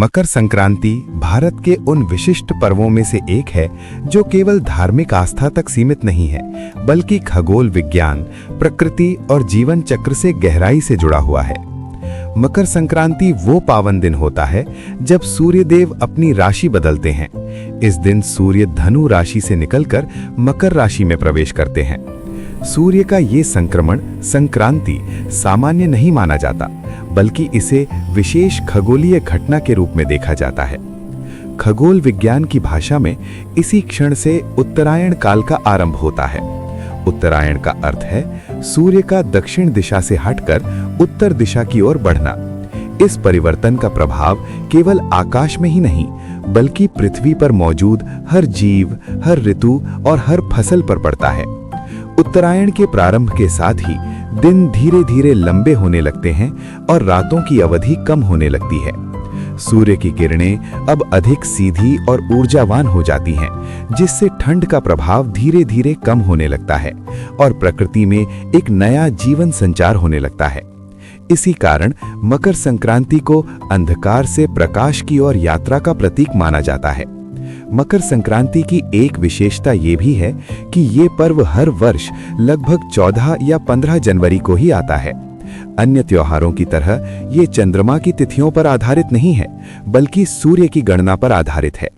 मकर संक्रांति भारत के उन विशिष्ट पर्वों में से एक है जो केवल धार्मिक आस्था तक सीमित नहीं है, बल्कि खगोल विज्ञान, प्रकृति और जीवन चक्र से गहराई से जुड़ा हुआ है। मकर संक्रांति वो पावन दिन होता है जब सूर्य देव अपनी राशि बदलते हैं। इस दिन सूर्य धनु राशि से निकलकर मकर राशि में प्रवेश करते हैं। सूर्य का ये संक्रमण संक्रांति सामान्य नहीं माना जाता, बल्कि इसे विशेष खगोलीय घटना के रूप में देखा जाता है। खगोल विज्ञान की भाषा में इसी क्षण से उत्तरायण काल का आरंभ होता है। उत्तरायण का अर्थ है सूर्य का दक्षिण दिशा से हटकर उत्तर दिशा की ओर बढ़ना। इस परिवर्तन का प्रभाव केवल आकाश में ही नहीं, बल्कि पृथ्वी पर मौजूद हर जीव, हर ऋतु और हर फसल पर पड़ता है। उत्तरायण के प्रारंभ के साथ ही दिन धीरे धीरे लंबे होने लगते हैं और रातों की अवधि कम होने लगती है। सूर्य की किरणें अब अधिक सीधी और ऊर्जावान हो जाती हैं, जिससे ठंड का प्रभाव धीरे धीरे कम होने लगता है और प्रकृति में एक नया जीवन संचार होने लगता है। इसी कारण मकर संक्रांति को अंधकार से प्रकाश की ओर यात्रा का प्रतीक माना जाता है। मकर संक्रांति की एक विशेषता ये भी है कि ये पर्व हर वर्ष लगभग 14 या 15 जनवरी को ही आता है। अन्य त्योहारों की तरह ये चंद्रमा की तिथियों पर आधारित नहीं है, बल्कि सूर्य की गणना पर आधारित है।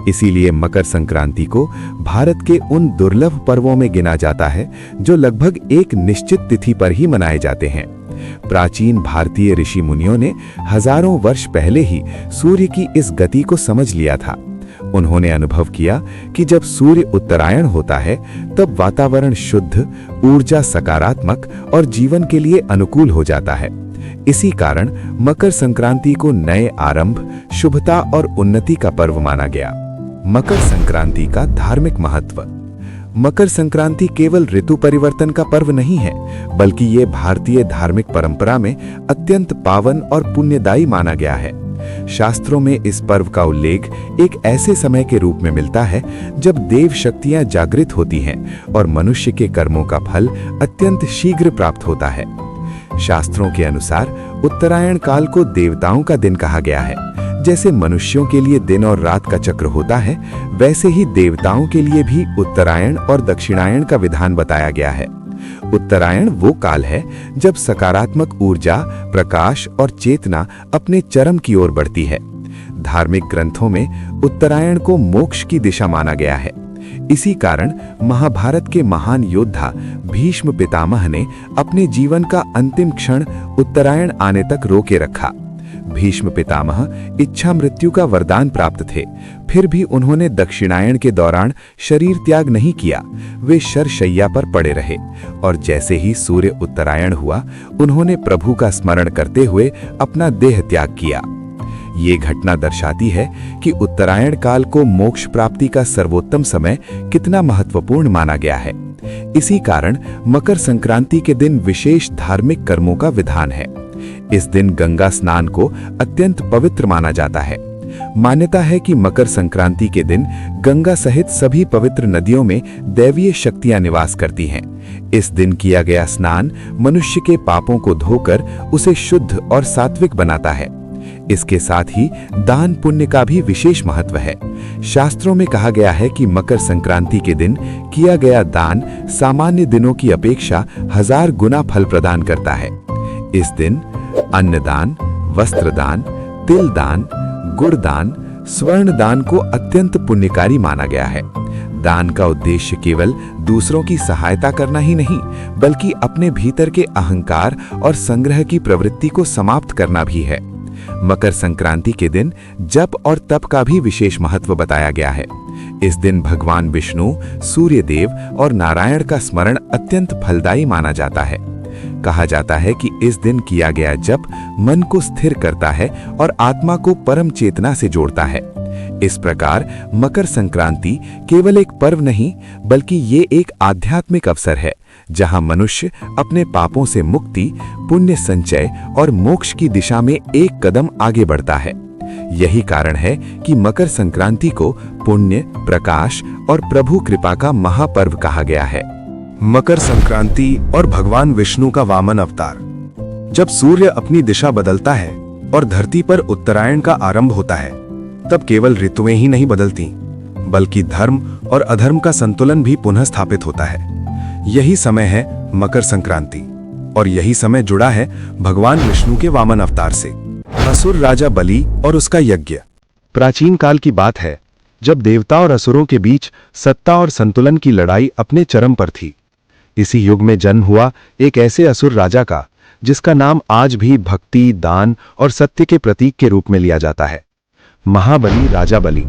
इसीलिए मकर संक्रांति को भारत के उन दुर्लभ पर्वों में गिना जाता है जो लगभग एक निश्चित तिथि पर ही मनाए जाते हैं। प्राचीन भारतीय ऋषि मुनियों ने हजारों वर्ष पहले ही सूर्य की इस गति को समझ लिया था। उन्होंने अनुभव किया कि जब सूर्य उत्तरायण होता है तब वातावरण शुद्ध, ऊर्जा सकारात्मक और जीवन के लिए अनुकूल हो जाता है। इसी कारण मकर संक्रांति को नए आरंभ, शुभता और उन्नति का पर्व माना गया। मकर संक्रांति का धार्मिक महत्व। मकर संक्रांति केवल ऋतु परिवर्तन का पर्व नहीं है, बल्कि ये भारतीय धार्मिक परंपरा में अत्यंत पावन और पुण्यदायी माना गया है। शास्त्रों में इस पर्व का उल्लेख एक ऐसे समय के रूप में मिलता है जब देव शक्तियां जागृत होती हैं और मनुष्य के कर्मों का फल अत्यंत शीघ्र प्राप्त होता है। शास्त्रों के अनुसार उत्तरायण काल को देवताओं का दिन कहा गया है। जैसे मनुष्यों के लिए दिन और रात का चक्र होता है, वैसे ही देवताओं के लिए भी उत्तरायण और दक्षिणायण का विधान बताया गया है। उत्तरायण वो काल है जब सकारात्मक ऊर्जा, प्रकाश और चेतना अपने चरम की ओर बढ़ती है। धार्मिक ग्रंथों में उत्तरायण को मोक्ष की दिशा माना गया है। इसी कारण महाभारत के महान योद्धा भीष्म पितामह ने अपने जीवन का अंतिम क्षण उत्तरायण आने तक रोके रखा। भीष्म पितामह इच्छा मृत्यु का वरदान प्राप्त थे, फिर भी उन्होंने दक्षिणायन के दौरान शरीर त्याग नहीं किया। वे शरशैया पर पड़े रहे और जैसे ही सूर्य उत्तरायण हुआ, उन्होंने प्रभु का स्मरण करते हुए अपना देह त्याग किया। ये घटना दर्शाती है कि उत्तरायण काल को मोक्ष प्राप्ति का सर्वोत्तम समय कितना महत्वपूर्ण माना गया है। इसी कारण मकर संक्रांति के दिन विशेष धार्मिक कर्मों का विधान है। इस दिन गंगा स्नान को अत्यंत पवित्र माना जाता है। मान्यता है कि मकर संक्रांति के दिन गंगा सहित सभी पवित्र नदियों में दैवीय शक्तियां निवास करती हैं। इस दिन किया गया स्नान मनुष्य के पापों को धोकर उसे शुद्ध और सात्विक बनाता है। इसके साथ ही दान पुण्य का भी विशेष महत्व है। शास्त्रों में कहा गया है कि मकर संक्रांति के दिन किया गया दान सामान्य दिनों की अपेक्षा 1000 गुना फल प्रदान करता है। इस दिन अन्नदान, वस्त्रदान, तिल दान, गुड़ दान, स्वर्ण दान को अत्यंत पुण्यकारी माना गया है। दान का उद्देश्य केवल दूसरों की सहायता करना ही नहीं, बल्कि अपने भीतर के अहंकार और संग्रह की प्रवृत्ति को समाप्त करना भी है। मकर संक्रांति के दिन जप और तप का भी विशेष महत्व बताया गया है। इस दिन भगवान विष्णु, सूर्य देव और नारायण का स्मरण अत्यंत फलदायी माना जाता है। कहा जाता है कि इस दिन किया गया जप मन को स्थिर करता है और आत्मा को परम चेतना से जोड़ता है। इस प्रकार मकर संक्रांति केवल एक पर्व नहीं, बल्कि ये एक आध्यात्मिक अवसर है जहां मनुष्य अपने पापों से मुक्ति, पुण्य संचय और मोक्ष की दिशा में एक कदम आगे बढ़ता है। यही कारण है कि मकर संक्रांति को पुण्य, प्रकाश और प्रभु कृपा का महापर्व कहा गया है। मकर संक्रांति और भगवान विष्णु का वामन अवतार। जब सूर्य अपनी दिशा बदलता है और धरती पर उत्तरायण का आरंभ होता है, तब केवल ऋतुएं ही नहीं बदलती, बल्कि धर्म और अधर्म का संतुलन भी पुनः स्थापित होता है। यही समय है मकर संक्रांति, और यही समय जुड़ा है भगवान विष्णु के वामन अवतार से। असुर राजा बलि और उसका यज्ञ। प्राचीन काल की बात है, जब देवता और असुरों के बीच सत्ता और संतुलन की लड़ाई अपने चरम पर थी। इसी युग में जन्म हुआ एक ऐसे असुर राजा का, जिसका नाम आज भी भक्ति, दान और सत्य के प्रतीक के रूप में लिया जाता है। महाबली राजा बलि।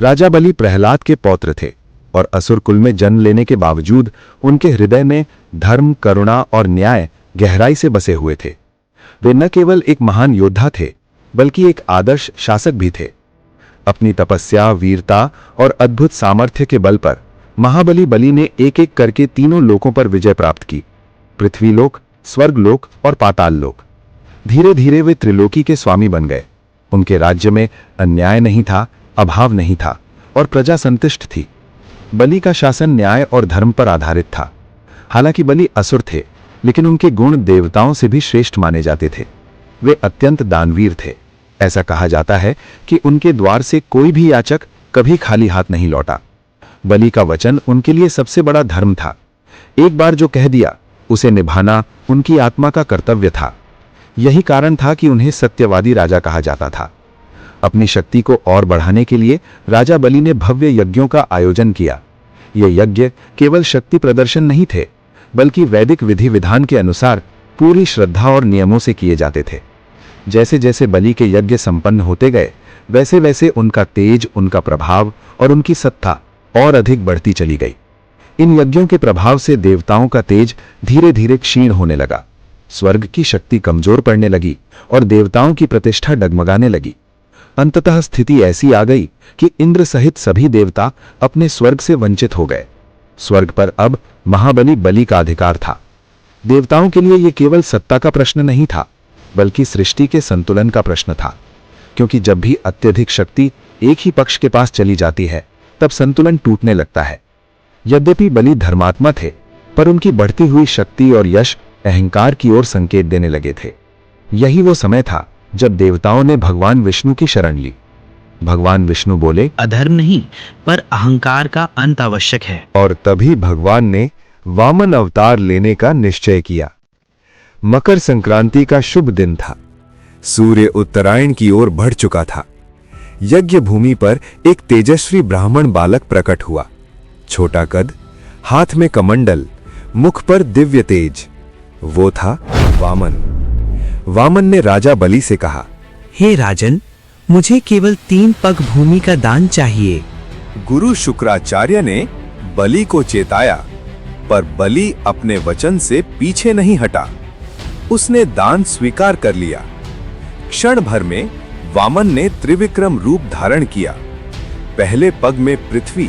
राजा बलि प्रहलाद के पौत्र थे और असुर कुल में जन्म लेने के बावजूद उनके हृदय में धर्म, करुणा और न्याय गहराई से बसे हुए थे। वे न केवल एक महान योद्धा थे, बल्कि एक आदर्श शासक भी थे। अपनी तपस्या, वीरता और अद्भुत सामर्थ्य के बल पर महाबली बलि ने एक एक करके तीनों लोकों पर विजय प्राप्त की: पृथ्वीलोक, स्वर्गलोक और पाताल लोक। धीरे धीरे वे त्रिलोकी के स्वामी बन गए। उनके राज्य में अन्याय नहीं था, अभाव नहीं था और प्रजा संतुष्ट थी। बलि का शासन न्याय और धर्म पर आधारित था। हालांकि बलि असुर थे, लेकिन उनके गुण देवताओं से भी श्रेष्ठ माने जाते थे। वे अत्यंत दानवीर थे। ऐसा कहा जाता है कि उनके द्वार से कोई भी याचक कभी खाली हाथ नहीं लौटा। बलि का वचन उनके लिए सबसे बड़ा धर्म था। एक बार जो कह दिया, उसे निभाना उनकी आत्मा का कर्तव्य था। यही कारण था कि उन्हें सत्यवादी राजा कहा जाता था। अपनी शक्ति को और बढ़ाने के लिए राजा बलि ने भव्य यज्ञों का आयोजन किया। ये यज्ञ केवल शक्ति प्रदर्शन नहीं थे, बल्कि वैदिक विधि विधान के अनुसार पूरी श्रद्धा और नियमों से किए जाते थे। जैसे जैसे बलि के यज्ञ संपन्न होते गए, वैसे वैसे उनका तेज, उनका प्रभाव और उनकी सत्ता और अधिक बढ़ती चली गई। इन यज्ञों के प्रभाव से देवताओं का तेज धीरे धीरे क्षीण होने लगा, स्वर्ग की शक्ति कमजोर पड़ने लगी और देवताओं की प्रतिष्ठा डगमगाने लगी। अंततः स्थिति ऐसी आ गई कि इंद्र सहित सभी देवता अपने स्वर्ग से वंचित हो गए। स्वर्ग पर अब महाबली बलि का अधिकार था। देवताओं के लिए यह केवल सत्ता का प्रश्न नहीं था, बल्कि सृष्टि के संतुलन का प्रश्न था, क्योंकि जब भी अत्यधिक शक्ति एक ही पक्ष के पास चली जाती है, तब संतुलन टूटने लगता है। यद्यपि बलि धर्मात्मा थे, पर उनकी बढ़ती हुई शक्ति और यश अहंकार की ओर संकेत देने लगे थे। यही वो समय था जब देवताओं ने भगवान विष्णु की शरण ली। भगवान विष्णु बोले, अधर्म नहीं, पर अहंकार का अंत आवश्यक है। और तभी भगवान ने वामन अवतार लेने का निश्चय किया। मकर संक्रांति का शुभ दिन था। सूर्य उत्तरायण की ओर बढ़ चुका था। यज्ञ भूमि पर एक तेजस्वी ब्राह्मण बालक प्रकट हुआ। छोटा कद, हाथ में कमंडल, मुख पर दिव्य तेज। वो था वामन। वामन ने राजा बलि से कहा, हे राजन, मुझे केवल 3 पग भूमि का दान चाहिए। गुरु शुक्राचार्य ने बलि को चेताया, पर बलि अपने वचन से पीछे नहीं हटा। उसने दान स्वीकार कर लिया। क्षण भर में वामन ने त्रिविक्रम रूप धारण किया। पहले पग में पृथ्वी,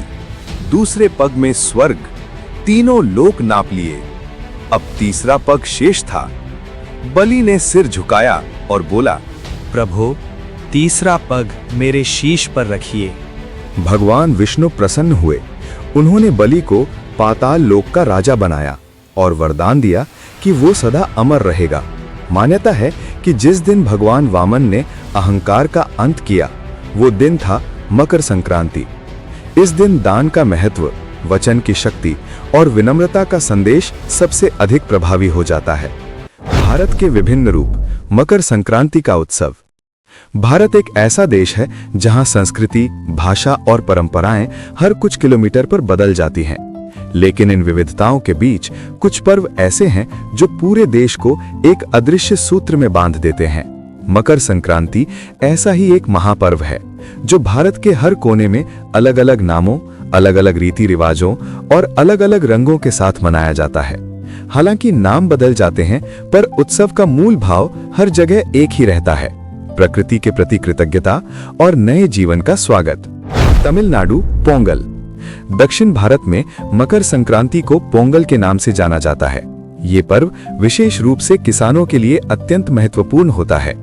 दूसरे पग में स्वर्ग, तीनों लोक नाप लिए। अब तीसरा पग शेष था। बलि ने सिर झुकाया और बोला, प्रभु, तीसरा पग मेरे शीश पर रखिए। भगवान विष्णु प्रसन्न हुए। उन्होंने बलि को पाताल लोक का राजा बनाया और वरदान दिया कि वो सदा अमर रहेगा। मान्यता है कि जिस दिन भगवान वामन ने अहंकार का अंत किया, वो दिन था मकर संक्रांति। इस दिन दान का महत्व, वचन की शक्ति और विनम्रता का संदेश सबसे अधिक प्रभावी हो जाता है। भारत के विभिन्न रूप। मकर संक्रांति का उत्सव। भारत एक ऐसा देश है जहां संस्कृति, भाषा और परंपराएं हर कुछ किलोमीटर पर बदल जाती हैं। लेकिन इन विविधताओं के बीच कुछ पर्व ऐसे हैं जो पूरे देश को एक अदृश्य सूत्र में बांध देते हैं। मकर संक्रांति ऐसा ही एक महापर्व है जो भारत के हर कोने में अलग अलग नामों, अलग अलग रीति रिवाजों और अलग अलग रंगों के साथ मनाया जाता है। हालांकि नाम बदल जाते हैं, पर उत्सव का मूल भाव हर जगह एक ही रहता है: प्रकृति के प्रति कृतज्ञता और नए जीवन का स्वागत। तमिलनाडु पोंगल। दक्षिण भारत में मकर संक्रांति को पोंगल के नाम से जाना जाता है। ये पर्व विशेष रूप से किसानों के लिए अत्यंत महत्वपूर्ण होता है।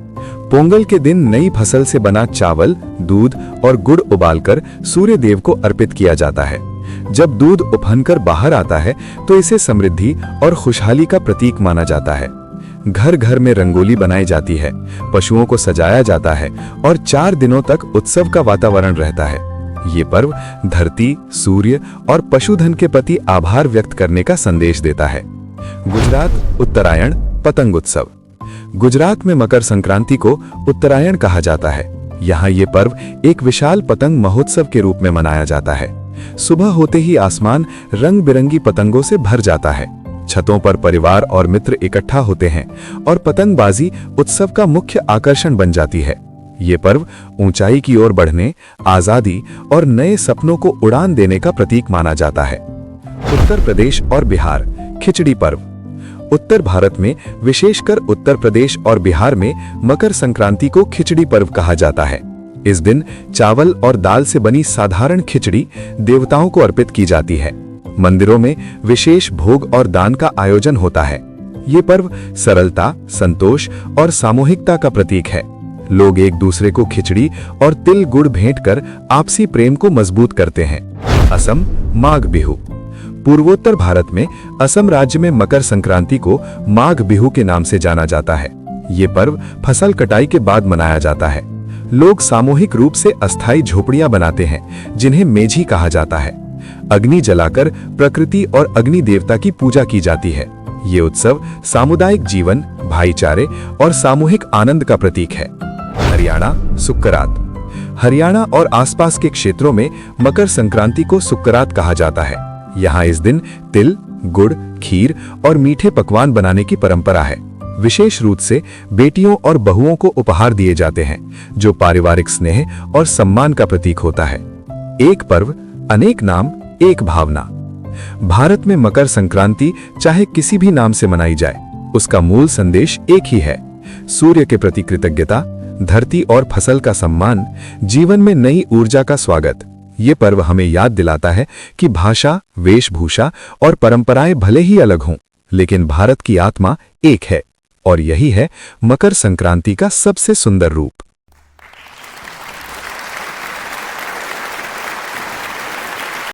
पोंगल के दिन नई फसल से बना चावल, दूध और गुड़ उबालकर सूर्य देव को अर्पित किया जाता है। जब दूध उफनकर बाहर आता है तो इसे समृद्धि और खुशहाली का प्रतीक माना जाता है। घर घर में रंगोली बनाई जाती है, पशुओं को सजाया जाता है और 4 दिनों तक उत्सव का वातावरण रहता है। ये पर्व धरती, सूर्य और पशुधन के प्रति आभार व्यक्त करने का संदेश देता है। गुजरात उत्तरायण पतंग उत्सव। गुजरात में मकर संक्रांति को उत्तरायण कहा जाता है। यहाँ ये पर्व एक विशाल पतंग महोत्सव के रूप में मनाया जाता है। सुबह होते ही आसमान रंग बिरंगी पतंगों से भर जाता है। छतों पर परिवार और मित्र इकट्ठा होते हैं और पतंगबाजी उत्सव का मुख्य आकर्षण बन जाती है। ये पर्व ऊंचाई की ओर बढ़ने, आजादी और नए सपनों को उड़ान देने का प्रतीक माना जाता है। उत्तर प्रदेश और बिहार खिचड़ी पर्व। उत्तर भारत में, विशेषकर उत्तर प्रदेश और बिहार में, मकर संक्रांति को खिचड़ी पर्व कहा जाता है। इस दिन चावल और दाल से बनी साधारण खिचड़ी देवताओं को अर्पित की जाती है। मंदिरों में विशेष भोग और दान का आयोजन होता है। ये पर्व सरलता, संतोष और सामूहिकता का प्रतीक है। लोग एक दूसरे को खिचड़ी और तिल गुड़ भेंट कर आपसी प्रेम को मजबूत करते हैं। असम माघ बिहू। पूर्वोत्तर भारत में असम राज्य में मकर संक्रांति को माघ बिहू के नाम से जाना जाता है। ये पर्व फसल कटाई के बाद मनाया जाता है। लोग सामूहिक रूप से अस्थायी झोपड़ियां बनाते हैं, जिन्हें मेझी कहा जाता है। अग्नि जलाकर प्रकृति और अग्नि देवता की पूजा की जाती है। ये उत्सव सामुदायिक जीवन, भाईचारे और सामूहिक आनंद का प्रतीक है। हरियाणा सुक्करात। हरियाणा और आसपास के क्षेत्रों में मकर संक्रांति को सुक्करात कहा जाता है। यहाँ इस दिन तिल, गुड़, खीर और मीठे पकवान बनाने की परंपरा है। विशेष रूप से बेटियों और बहुओं को उपहार दिए जाते हैं, जो पारिवारिक स्नेह और सम्मान का प्रतीक होता है। एक पर्व, अनेक नाम, एक भावना। भारत में मकर संक्रांति चाहे किसी भी नाम से मनाई जाए, उसका मूल संदेश एक ही है: सूर्य के प्रति कृतज्ञता, धरती और फसल का सम्मान, जीवन में नई ऊर्जा का स्वागत। ये पर्व हमें याद दिलाता है कि भाषा, वेशभूषा और परंपराएं भले ही अलग हों, लेकिन भारत की आत्मा एक है, और यही है मकर संक्रांति का सबसे सुंदर रूप।